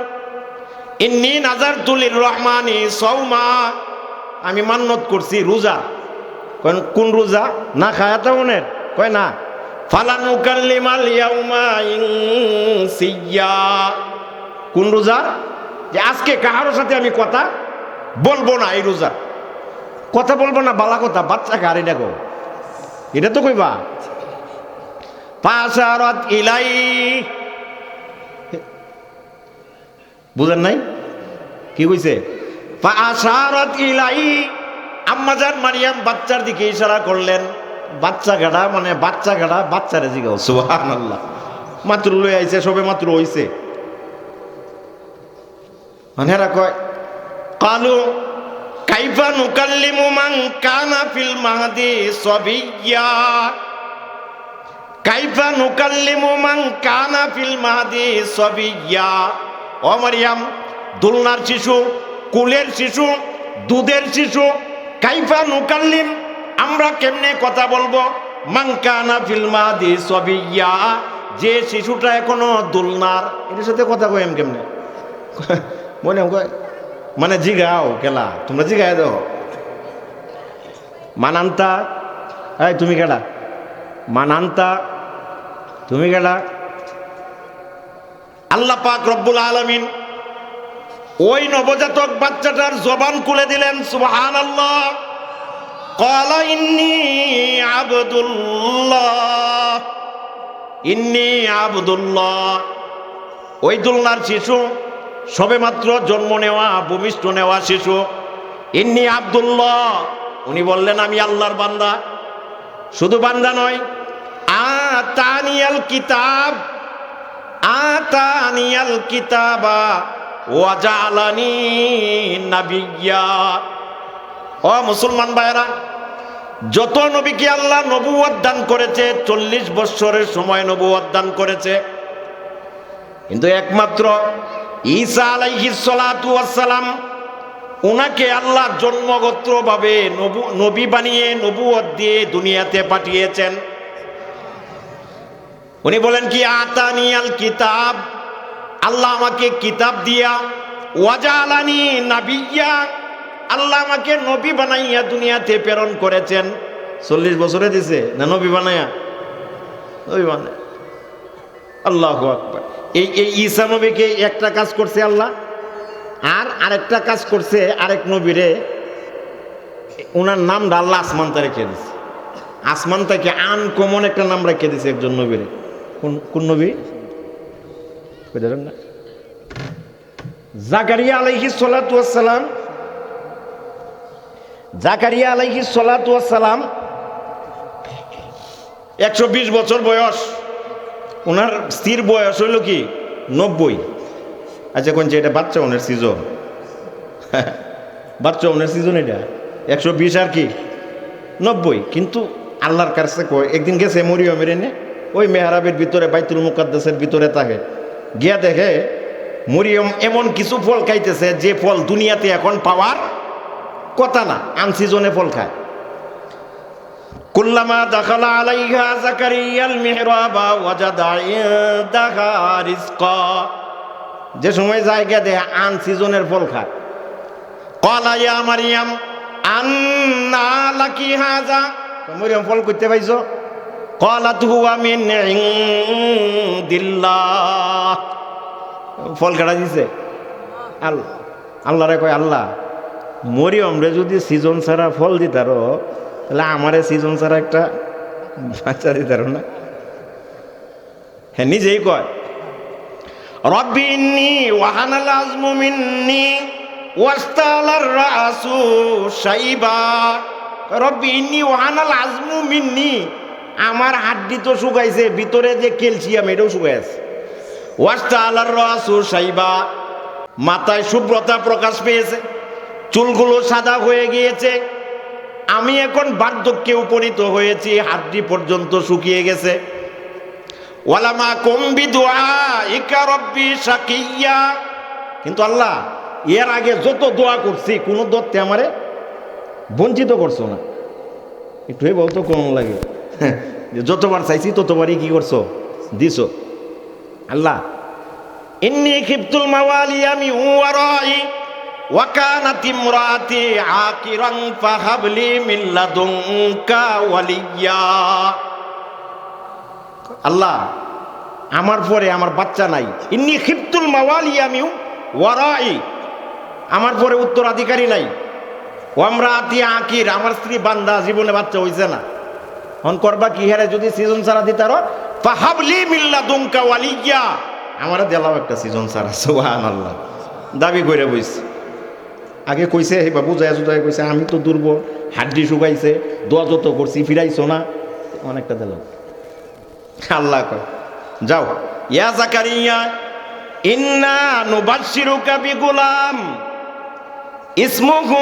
ইন্নী নাযারতু লির-রাহমানি সাওমা, আমি মান্নত করছি রোজা। কোন রোজা? না খায়াতাউনের? কয় না। ফালান উকাল্লিমাল ইয়াউমা ইনসিয়া, কোন রোজা? যে আজকে কাহারোর সাথে আমি কথা বলবো না, এই রোজা কথা বলবো না। বালা কথা, বাচ্চা কার এটা কো, এটা তো কইবা। ফাশারাত ইলাই, বুঝেন নাই কি কইছে? ফাআশারাত ইলাই, আম্মাজান মারিয়াম বাচ্চার দিকে ইশারা করলেন। বাচ্চা গাড়া মানে বাচ্চা গাড়া বাচ্চারে জিগাও, সুবহানাল্লাহ। মাত্র লই আইছে, সবে মাত্র হইছে। আনেরা কয় কালু কাইফা নুকাল্লিমু মান কানা ফিল মাহদি সাবিয়্যা, কাইফা নুকাল্লিমু মান কানা ফিল মাহদি সাবিয়্যা। ও মারিয়াম, দুলনার শিশু, কুলের শিশু, দুধের শিশু, কাইফা নুকাল্লিম, আমরা কেমনে কথা বলবো? মান কানা ফিল মাহদি সাবিয়্যা, যে শিশুটা এখনো দুলনার, এর সাথে কথা কইম কেমনে? মনে কয় মানে জিগাও কেলা, তোমরা জিগায় দাও। মানান্তা, এই তুমি কেডা? মানান্তা, তুমি কেডা? আল্লাহ পাক রব্বুল আলামিন ওই নবজাতক বাচ্চাটার জবান খুলে দিলেন, সুবহানাল্লাহ। ক্বালা ইন্নী আবদুল্লাহ, ইন্নী আবদুল্লাহ। ওই দুলনার শিশু, সবেমাত্র জন্ম নেওয়া, ভূমিষ্ঠ নেওয়া শিশু, ইন্নী আব্দুল্লাহ, উনি বললেন আমি আল্লাহর বান্দা। শুধু বান্দা নয়, আতানিয়াল কিতাব, আতানিয়াল কিতাবা ওয়া জাআলানি নাবিয়্যা। ও মুসলমান ভাইরা, যত নবীকে আল্লাহ নবুয়ত দান করেছে, 40 বছরের সময় নবুয়ত দান করেছে, কিন্তু একমাত্র ঈসা আলাইহিস সালাতু ওয়াস সালাম, ওনাকে আল্লাহ জন্মগতভাবে নবী বানিয়ে নবুয়ত দিয়ে দুনিয়াতে পাঠিয়েছেন। উনি বলেন কি, আতানিয়াল কিতাব, আল্লাহ আমাকে কিতাব দিয়া, ওয়াজালানি নাবিয়্যা, আল্লাহ আমাকে নবী বানাইয়া দুনিয়াতে প্রেরণ করেছেন। 40 বছরে দিছে না নবী বানাইয়া? নবী বানায়। আল্লাহু আকবার। এই ঈসা নবীকে একটা কাজ করছে আল্লাহ, আর আরেকটা কাজ করছে আরেক নবীরে, ওনার নামটা আল্লাহ আসমানটা রেখে দিছে। আসমান থেকে আনকমন একটা নাম রেখে দিছে একজন নবীরে। কোন নবী? না, জাকারিয়া আলাইহিস সালাতু ওয়াস সালাম। জাকারিয়া আলাইহিস সালাতু ওয়াস সালাম 120 বছর বয়স, ওনার স্থির বয়স হইল কি 90। আচ্ছা কোন এটা বাচ্চা ওনের সিজন, বাচ্চা ওনের সিজন এটা 120 আর কি 90। কিন্তু আল্লাহর কাছে কয়, একদিন গেছে মরিয়মের এনে, ওই মেহরাবের ভিতরে বাইতুল মুকাদ্দাসের ভিতরে থাকে, গিয়া দেখে মরিয়ম এমন কিছু ফল খাইতেছে যে ফল দুনিয়াতে এখন পাওয়ার কথা না, আনসিজনে ফল খায়। কুল্লামা দাখালা আলাইহা জাকারিয়াল মিহরাবা ওয়াজাদা ইনদাহা রিজকা, যে সময় জায়গা দেয় আন সিজনের ফল খায়। ক্বালা ইয়া মারইয়াম আন্না লাকি হাযা, মরিয়ম ফল করতে পাইছো? ক্বালাত হুয়া মিন ইনদিল্লাহ, ফল কাটা দিছে আল্লাহ। আল্লাহরে কয়, আল্লাহ মরিয়ম রে যদি সিজন ছাড়া ফল দিতারো, তাহলে আমারে সিজন ছাড়া একটা বাচ্চা দিতারো না? হ্যাঁ, নিজেই কয় রব্বি ইন্নী ওয়াহানাল আযমু মিন্নী ওয়াস্তালার রাসু শাইবা। রব্বি ইন্নী ওয়াহানাল আযমু মিন্নী, আমার হাড্ডি তো শুকাইছে, ভিতরে যে ক্যালসিয়াম এটাও শুকাইছে। ওয়াস্তালার রাসু শাইবা, মাথায় শুভ্রতা প্রকাশ পেয়েছে, চুলগুলো সাদা হয়ে গিয়েছে, আমি এখন বার্ধক্যে উপনীত হয়েছি, হাড্ডি পর্যন্ত শুকিয়ে গেছে। ওয়ালামা কুমবি দুআইকা রব্বি শাকিয়্যা, কিন্তু আল্লাহ এর আগে যত দোয়া করছি কোনো দত্তে আমারে বঞ্চিত করছো না। একটু বলতো কম লাগে, যতবার চাইছি ততবারই কি করছো, দিছো। আল্লাহ ইন্নী খিফতুল মাওয়ালিয়া মিন ওয়ারাই ওয়া কানাত ইমরাতি আকিরান ফাহাবলি মিন লাদুনকা ওয়ালিয়্যা। আল্লাহ আমার পরে আমার বাচ্চা নাই, ইন্নী খিফতুল মাওয়ালিয়া মিন ওয়ারাই, আমার পরে উত্তরাধিকারী নাই। ওয়ামরাতি আকির, আমার স্ত্রী বান্দা, জীবনে বাচ্চা হইছে না। হন করবা কি হারে যদি সিজন ছাড়া দিতারো, ফাহাবলি মিন লাদুনকা ওয়ালিয়্যা, আমারে দেলাও একটা সিজন ছাড়া। সুবহানাল্লাহ, দাবি কইরা বইছে। আগে কইছে হে বাবু যায় জুজায় কইছে আমি তো দুর্বল, হাড্ডি শুকাইছে, দোয়া যত করছি ফিরাইছো না, অনেকটা দিল। আল্লাহ কয় যাও, ইয়া জাকারিয়া ইন্না নুবাশশিরুকা বিগুলাম ইসমুহু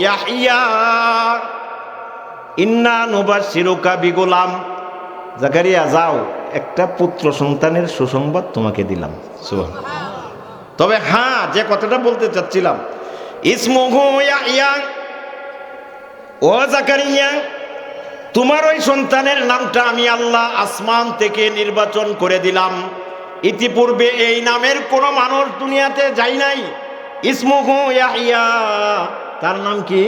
ইয়াহইয়া, ইন্না নুবাশশিরুকা বিগুলাম, জাকারিয়া যাও, একটা পুত্র সন্তানের সুসংবাদ তোমাকে দিলাম। সুবহানাল্লাহ। তবে হ্যাঁ, যে কথাটা বলতে চাচ্ছিলাম, ইসমুহু ইয়াহইয়া, ও জাকারিয়া তোমার ওই সন্তানের নামটা আমি আল্লাহ আসমান থেকে নির্বাচন করে দিলাম। ইতিপূর্বে এই নামের কোন মানুষ দুনিয়াতে যায় নাই। ইসমুহু ইয়াহইয়া, তার নাম কি?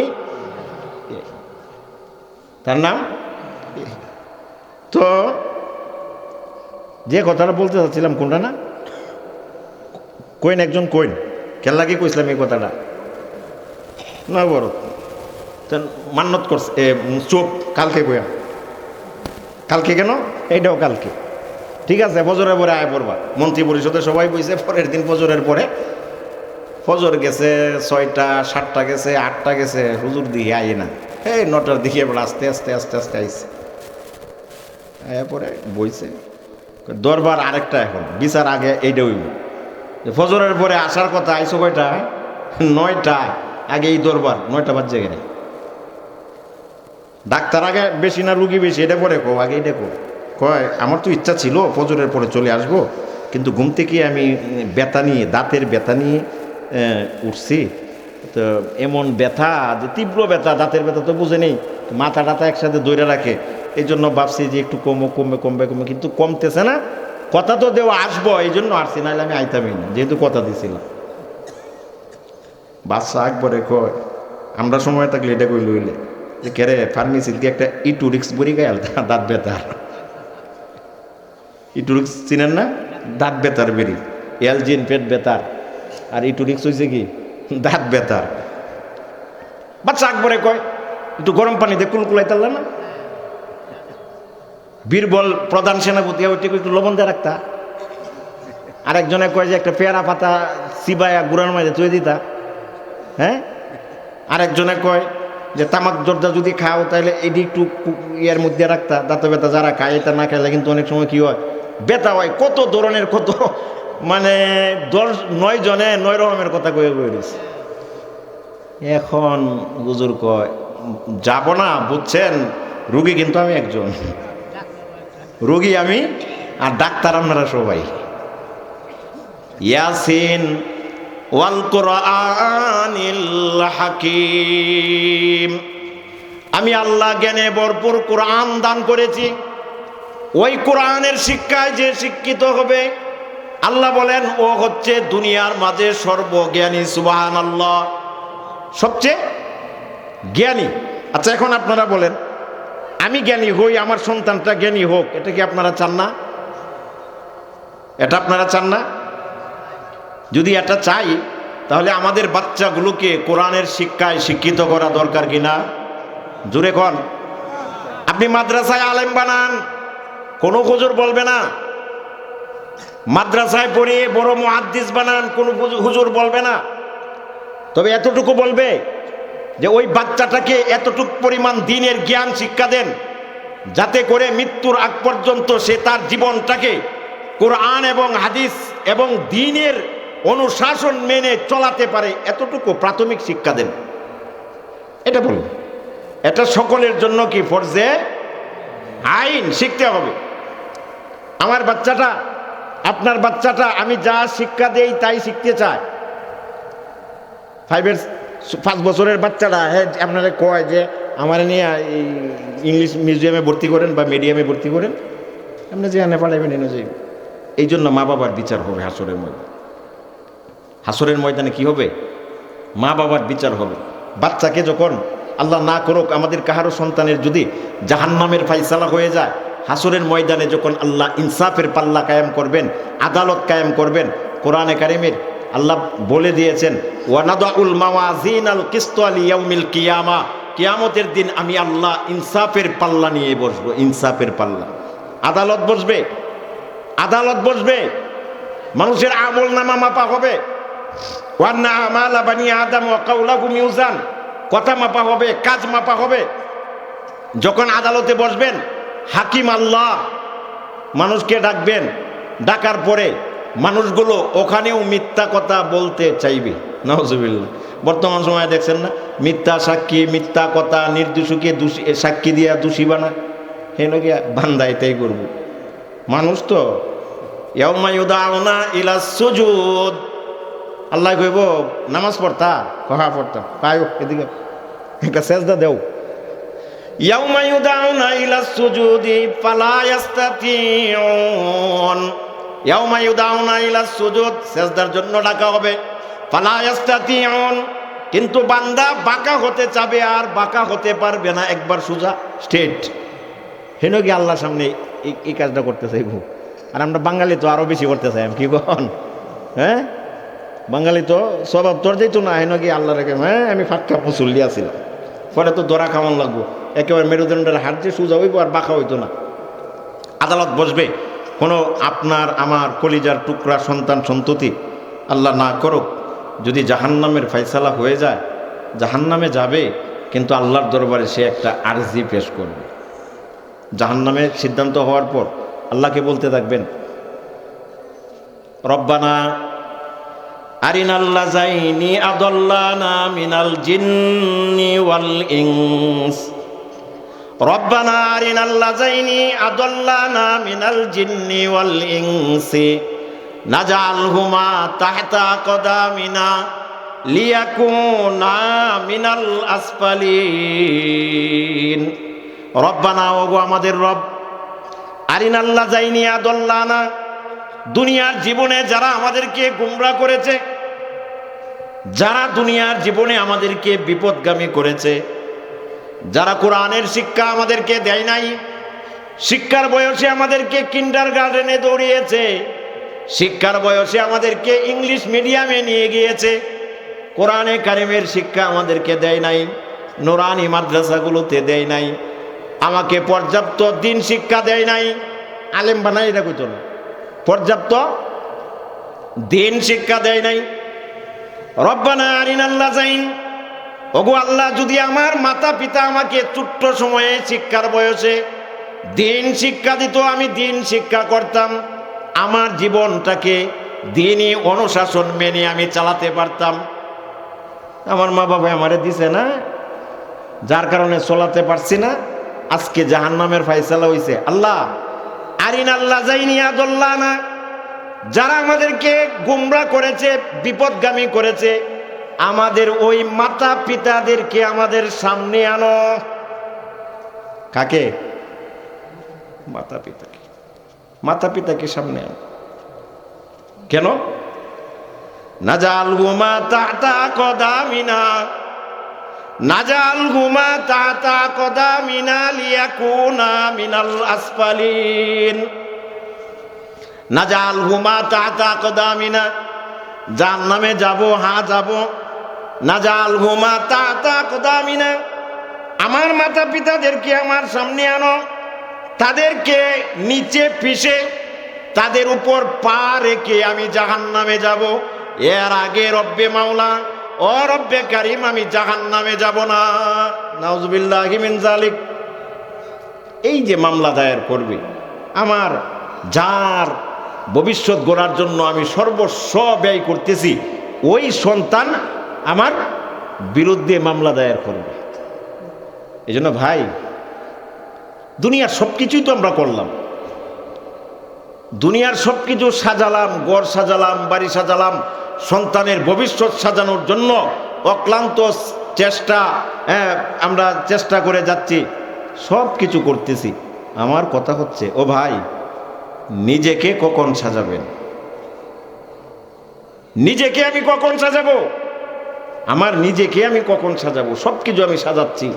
তার নাম। তো যে কথাটা বলতে চাচ্ছিলাম কোনটা না কইন, একজন কইন কেন লাগে কইছিলাম এই কথাটা না বড় মান্নত করছে চোপ কালকে কইয়া, কালকে কেন এইটাও কালকে, ঠিক আছে ফজরের পরে আয় পড়বা। মন্ত্রী পরিষদে সবাই বইছে, পরের দিন ফজরের পরে, ফজর গেছে 6টা 7টা গেছে 8টা গেছে, হুজুর দিকে আই না, এই 9টার দিকে এবার আস্তে আস্তে আস্তে আস্তে আইছে, আয়া পরে বইছে দরবার আরেকটা, এখন বিচার আগে এইটা হইব, ফজরের পরে আসার কথা, আইসো কয়টা? 9টা, আগে এই দরবার 9টা বাজে গেলে, ডাক্তার আগে বেশি না রুগী বেশি, এটা পরে কো, আগে এটা কো। কয় আমার তো ইচ্ছা ছিল ফজরের পরে চলে আসবো, কিন্তু ঘুম থেকে আমি ব্যথা নিয়ে, দাঁতের ব্যথা নিয়ে উঠছি, তো এমন ব্যথা যে তীব্র ব্যথা, দাঁতের ব্যথা তো বুঝে নেই, মাথা টাথা একসাথে দৌড়ে রাখে, এই জন্য ভাবছি যে একটু কমবে, কিন্তু কমতেছে না, কথা তো দেওয়া আসবো, এই জন্য আসছি, নাহলে আমি আইতামই না, যেহেতু কথা দিছিলাম। বাচ্চা একবারে কয় আমরা সময় থাকলে এটা কই লইলে যে কেরে ফার্মেসির দিয়ে একটা ইটুরিক্স বড়ি গায়াল দাঁত বেতার, ইটুরিক্স চিনেন না? দাঁত বেতার বেরি, এলজিন পেট বেতার, আর ইটুরিক্স হয়েছে কি দাঁত বেতার। বাচ্চা একবারে কয় একটু গরম পানিতে কুলকুলাই তাল্লা না, বীরবল প্রধান সেনাপতি ওইটাকে একটু লবণ দিয়ে রাখতা, আরেকজনে কয় যে একটা পেয়ারা পাতা চিবায়া গুড়ার মাঝে তুই দিতা, হ্যাঁ, আরেকজনে কয় যে তামাক জর্দা যদি খাও তাহলে এটি একটু ইয়ের মধ্যে রাখতা, দাঁতে ব্যথা যারা খায় এটা না খাইলে কিন্তু অনেক সময় কি হয় ব্যথা হয়, কত ধরনের কত মানে 9 জনে 9 রকমের কথা কয়ে রয়েছে। এখন হুজুর কয় যাব না, বুঝছেন রুগী কিন্তু আমি একজন, রোগী আমি আর ডাক্তার আপনারা সবাই। ইয়াসিন ওয়াল কুরআনিল হাকীম, আমি আল্লাহ জ্ঞানে ভরপুর কোরআন দান করেছি, ওই কোরআনের শিক্ষায় যে শিক্ষিত হবে আল্লাহ বলেন ও হচ্ছে দুনিয়ার মাঝে সর্বজ্ঞানী। সুবহানাল্লাহ, সবচেয়ে জ্ঞানী। আচ্ছা এখন আপনারা বলেন আমি জ্ঞানী হই, আমার সন্তানটা জ্ঞানী হোক, এটা কি আপনারা চান না? এটা আপনারা চান না? যদি এটা চাই তাহলে আমাদের বাচ্চাগুলোকে কোরআনের শিক্ষায় শিক্ষিত করা দরকার কিনা? জোরে কোন। আপনি মাদ্রাসায় আলেম বানান, কোনো হুজুর বলবে না। মাদ্রাসায় পড়িয়ে বড় মুহাদ্দিস বানান, কোনো হুজুর বলবে না। তবে এতটুকু বলবে যে ওই বাচ্চাটাকে এতটুকু পরিমাণ দ্বীনের জ্ঞান শিক্ষা দেন যাতে করে মৃত্যুর আগ পর্যন্ত সে তার জীবনটাকে কোরআন এবং হাদিস এবং দ্বীনের অনুশাসন মেনে চলাতে পারে, এতটুকু প্রাথমিক শিক্ষা দেন। এটা বলুন, এটা সকলের জন্য কি ফরজে আইন শিখতে হবে। আমার বাচ্চাটা, আপনার বাচ্চাটা আমি যা শিক্ষা দেই তাই শিখতে চায়। 5 বছরের বাচ্চাটা হ্যাঁ আপনারা কয় যে আমার নিয়ে ইংলিশ মিউজিয়ামে ভর্তি করেন বা মিডিয়ামে ভর্তি করেন, আপনি যে আনে পাঠাবেন এনে যাই। এই জন্য মা বাবার বিচার হবে হাসরের ময়দানে। হাসরের ময়দানে কি হবে? মা বাবার বিচার হবে। বাচ্চাকে যখন আল্লাহ না করুক আমাদের কাহারো সন্তানের যদি জাহান্নামের ফাইসালা হয়ে যায়, হাসরের ময়দানে যখন আল্লাহ ইনসাফের পাল্লা কায়েম করবেন, আদালত কায়েম করবেন, কোরআনে কারিমের আল্লাহ বলে দিয়েছেন ওয়ানাদাউল মাওয়াজিনাল কিসত লিয়াউমিল কিয়ামা, কিয়ামতের দিন আমি আল্লাহ ইনসাফের পাল্লা নিয়ে বসবো। ইনসাফের পাল্লা, আদালত বসবে, আদালত বসবে, মানুষের আমল নামা মাপা হবে। ওয়ান্না আমালা বানি আদম ওয়া কাওলাহুম মিউজান, কথা মাপা হবে, কাজ মাপা হবে। যখন আদালতে বসবেন, হাকিম আল্লাহ, মানুষকে ডাকবেন, ডাকার পরে মানুষগুলো ওখানেও মিথ্যা কথা বলতে চাইবে। নাউজুবিল্লাহ। বর্তমান সময়ে দেখছেন না, মিথ্যা সাক্ষী, মিথ্যা কথা, নির্দোষীকে সাক্ষী দিয়া দোষী বানায়। হেন গিয়া বান্দা এটাই করব মানুষ তো। ইয়াউমা ইউদাউনা ইলাস সুজুদ, আল্লাহ কইব নামাজ পড়তা, কহা পড়তাম, আয়ো এদিকে একটা সেজদা দেও। ইয়াউমা ইউদাউনা ইলাস সুজুদি ফালা ইস্তাতিউন, ইয়াউমা ইউদাউনা ইলাস সুজুদ, সেজদার জন্য ডাকা হবে। ফালা ইস্তাতিউন, কিন্তু বান্দা বাঁকা হতে চাবে আর বাঁকা হতে পারবে না, একবার সোজা স্ট্রেট। হেন কি আল্লাহর সামনে এই কাজটা করতে চাইব। আর আমরা বাঙালি তো আরো বেশি করতে চাই, কি কখন? হ্যাঁ, বাঙালি তো স্বভাব তোর যেত না। হেন কি আল্লাহ রেখে, হ্যাঁ আমি ফাঁকা পচুল্লি আসছিলাম, পরে তো দরা খাওয়ান লাগবো, একেবারে মেরুদণ্ডের হাত যে সোজা হইব আর বাঁকা হইতো না। আদালত বসবে, কোনো আপনার আমার কলিজার টুকরা সন্তান সন্ততি আল্লাহ না করুক যদি জাহান্নামের ফয়সালা হয়ে যায়, জাহান্নামে যাবে, কিন্তু আল্লাহর দরবারে সে একটা আরজি পেশ করবে। জাহান্নামের সিদ্ধান্ত হওয়ার পর আল্লাহকে বলতে থাকবেন, রব্বানা আরিনাল্লাযাইনি আদাল্লানা মিনাল জিন্নি ওয়াল ইনস, রব্বানা আরিনাল্লাযাইনি আদাল্লানা মিনাল জিন্নি ওয়াল ইনসি নাজআলহুমা তাহতা কদামিনা লিয়াকুনা মিনাল আসফালিন। রব্বানা, ওগো আমাদের রব, আরিনাল্লাযাইনি আদাল্লানা, দুনিয়ার জীবনে যারা আমাদেরকে গুমরাহ করেছে, যারা দুনিয়ার জীবনে আমাদেরকে বিপদগামী করেছে, যারা কোরআনের শিক্ষা আমাদেরকে দেয় নাই, শিক্ষার বয়সে আমাদেরকে কিন্ডারগার্টেনে দৌড়িয়েছে, শিক্ষার বয়সে আমাদেরকে ইংলিশ মিডিয়ামে নিয়ে গিয়েছে, কোরআনে কারিমের শিক্ষা আমাদেরকে দেয় নাই, নুরানি মাদ্রাসাগুলোতে দেয় নাই, আমাকে পর্যাপ্ত দিন শিক্ষা দেয় নাই, আলেম বানাই এটা কইতো না, পর্যাপ্ত দিন শিক্ষা দেয় নাই। রব্বানা আরিনাল্লাযাইন, ওগো আল্লাহ, যদি আমার মাতা পিতা আমাকে ছোট্ট সময়ে শিক্ষার বয়সে দিন শিক্ষা দিত, আমি দিন শিক্ষা করতাম, আমার জীবনটাকে দিনই অনুশাসন মেনে আমি চালাতে পারতাম। আমার মা বাবা আমারে দিছে না, যার কারণে চলাতে পারছি না, আজকে জাহান্নামের ফয়সালা হইছে। আল্লাহ আরিনাল্লাযাইনি আদাল্লানা, যারা আমাদেরকে গুমরাহ করেছে, বিপদগামী করেছে, আমাদের ওই মাতা পিতাদেরকে আমাদের সামনে আনো। কাকে? মাতা পিতাকে, মাতা পিতাকে সামনে আনো। কেন? নাজআলহুমা তাহতা কদামিনা, নাজআলহুমা তাহতা কদামিনা লিয়াকুনা মিনাল আসফালিন। নাজআলহুমা তাহতা কদামিনা, জাহান্নামে যাব, হ্যাঁ যাব। নাজআলহুমা তাহতা কদামিনা, আমার মাতা পিতাদেরকে আমার সামনে আনো, তাদেরকে নিচে পিষে তাদের উপর পা রেখে আমি জাহান্নামে যাব। এর আগে রব্বে মাওলা, ও রব্বে কারিম, আমি জাহান্নামে যাব না। নাউজুবিল্লাহি মিন যালিক। এই যে মামলা দায়ের করবে, আমার যার ভবিষ্যৎ গড়ার জন্য আমি সর্বস্ব ব্যয় করতেছি, ওই সন্তান আমার বিরুদ্ধে মামলা দায়ের করবে। এই জন্য ভাই, দুনিয়ার সব কিছুই তো আমরা করলাম, দুনিয়ার সব কিছু সাজালাম, ঘর সাজালাম, বাড়ি সাজালাম, সন্তানের ভবিষ্যৎ সাজানোর জন্য অক্লান্ত চেষ্টা, আমরা চেষ্টা করে যাচ্ছি, সব কিছু করতেছি। আমার কথা হচ্ছে, ও ভাই, নিজেকে কখন সাজাবেন? নিজেকে আমি কখন সাজাবো? আমার নিজেকে আমি কখন সাজাবো? সব কিছু আমি সাজাচ্ছি,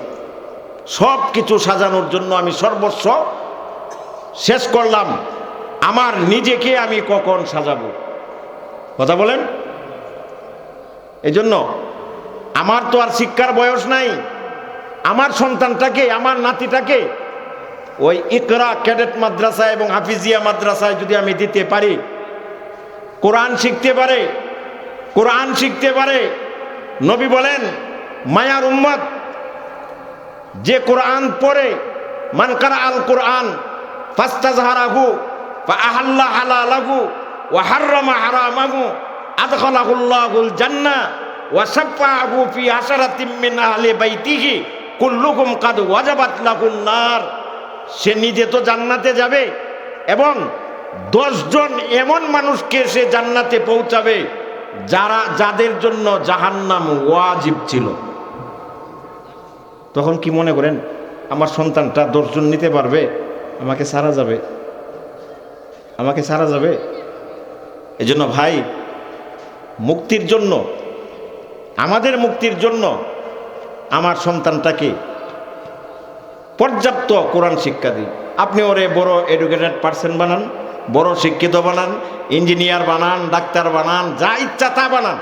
সব কিছু সাজানোর জন্য আমি সর্বস্ব শেষ করলাম, আমার নিজেকে আমি কখন সাজাবো? কথা বলেন। এই জন্য আমার তো আর শিক্ষার বয়স নাই, আমার সন্তানটাকে, আমার নাতিটাকে ওই ইকরা ক্যাডেট মাদ্রাসা এবং হাফিজিয়া মাদ্রাসায় যদি আমি দিতে পারি, কোরআন শিখতে পারে, কোরআন শিখতে পারে। নবী বলেন, মায়ার উম্মত যে কোরআন পড়ে, মান কারা আল কোরআন ফাস্তাজহারাহু ফা আহাল্লা হালালাহু ওয়া হাররামা হারামাহু আদখালাহুল্লাহুল জান্নাহ ওয়া শাফাআহু ফি আশরাতিম মিন আহলি বাইতিহি কুল্লুকুম কাদ ওয়াজাবাত লাহুন নার। সে নিজে তো জান্নাতে যাবে এবং 10 জন এমন মানুষকে সে জান্নাতে পৌঁছাবে যাদের জন্য জাহান্নাম ওয়াজিব ছিল। তখন কি মনে করেন আমার সন্তানটা 10 জন নিতে পারবে? আমাকে সারা যাবে, আমাকে সারা যাবে। এজন্য ভাই, মুক্তির জন্য, আমাদের মুক্তির জন্য আমার সন্তানটাকে পর্যাপ্ত কোরআন শিক্ষা দিই। আপনি ওরে বড় এডুকেটেড পার্সন বানান, বড় শিক্ষিত বানান, ইঞ্জিনিয়ার বানান, ডাক্তার বানান, যা ইচ্ছা তা বানান,